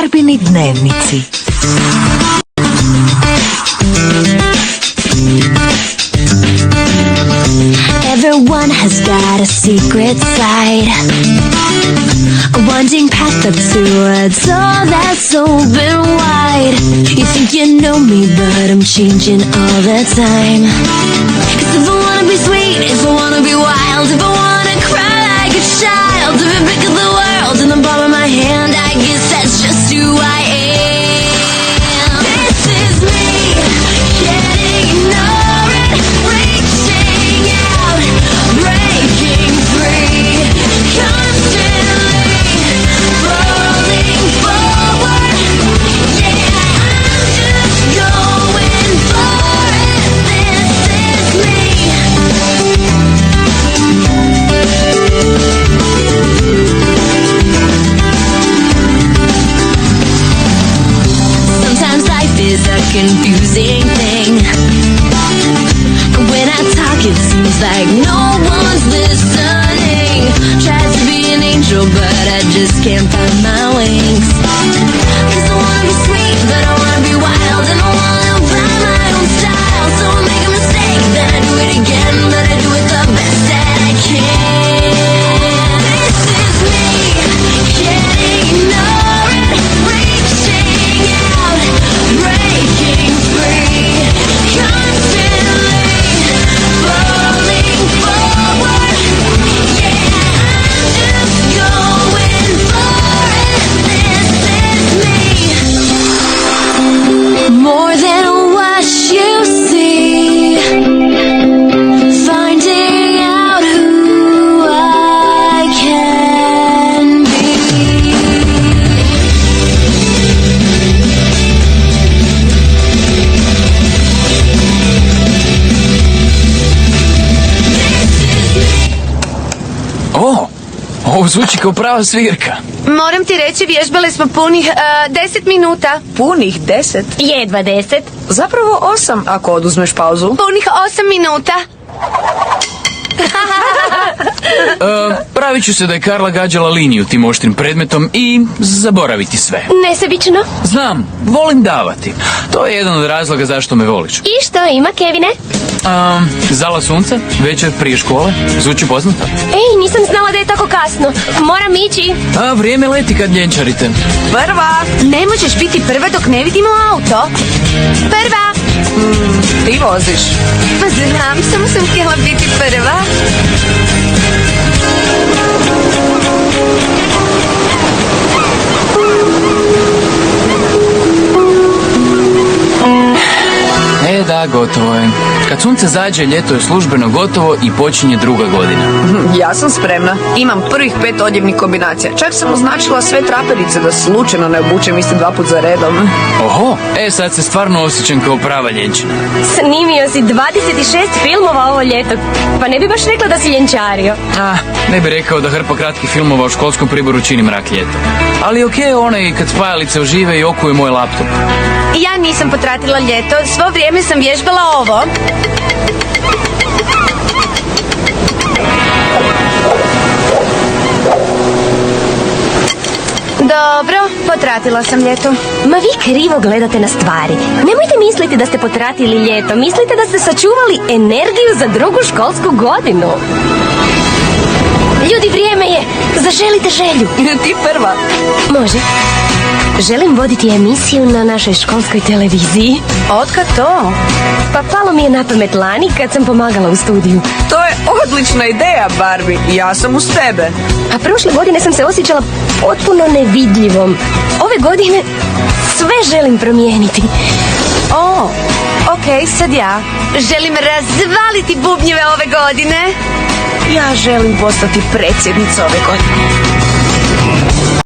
Barbini dnevnici. Everyone has got a secret side, a winding path up towards all that's open wide. You think you know me, but I'm changing all the time. 'Cause if I wanna be sweet, if I wanna be wild, if I wanna cry like a child, if I pick up the world in the palm of my hand, I guess that's just who I am. This is me, can't ignore it, reaching out, breaking free, constantly falling forward. Yeah, I'm just going for it. This is me. Sometimes life is a confusing thing. When I talk, it seems like no one's listening. Try to be an angel, but I just can't find my wings. 'Cause I wanna be sweet, but I wanna be wild, and I wanna find my own style. So I make a mistake, then I do it again, but I do it the best that I can. This is me, can't ignore it, reaching out, breaking free, constantly falling forward. Yeah, I'm just going for it. This is me. More than what you see, finding out who I can be. O, ovo zvuči kao prava svirka. Moram ti reći, vježbali smo punih 10 minuta. Punih 10? Jedva 10. Zapravo 8 ako oduzmeš pauzu. Punih 8 minuta. Pravit ću se da je Karla gađala liniju tim oštrim predmetom i zaboraviti sve. Nesebično. Znam, volim davati. To je jedan od razloga zašto me voliš. I što ima, Kevine? Zala sunca, večer prije škole, zvuči poznato. Ej, nisam znala da je tako kasno. Moram ići. Vrijeme leti kad ljenčarite. Prva! Ne možeš biti prva dok ne vidimo auto. Prva! Ti voziš. Pa znam, samo sam htjela biti prva. Da, gotovo je. Kad sunce zađe, ljeto je službeno gotovo i počinje druga godina. Ja sam spremna. Imam prvih 5 odjevnih kombinacija. Čak sam označila sve traperice da slučajno ne obučem isti 2 puta za redom. Oho, sad se stvarno osjećam kao prava ljenčina. Snimio si 26 filmova ovo ljeto. Pa ne bi baš rekla da si ljenčario. Ne bi rekao da hrpa kratkih filmova u školskom priboru čini mrak ljeta. Ali okej, onaj kad spajalice ožive i okuje moj laptop. Ja nisam potratila ljeto, svo vrijeme sam vježbala ovo. Dobro, potratila sam ljeto. Ma vi krivo gledate na stvari. Nemojte misliti da ste potratili ljeto, mislite da ste sačuvali energiju za drugu školsku godinu. Ljudi, vrijeme je. Zaželite želju. Ti prva. Može. Želim voditi emisiju na našoj školskoj televiziji. Otkad to? Pa palo mi je na pamet lani kad sam pomagala u studiju. To je odlična ideja, Barbie. Ja sam uz tebe. A prošle godine sam se osjećala potpuno nevidljivom. Ove godine sve želim promijeniti. Okej, sad ja. Želim razvaliti bubnjeve ove godine. Ja želim postati predsjednica ove godine.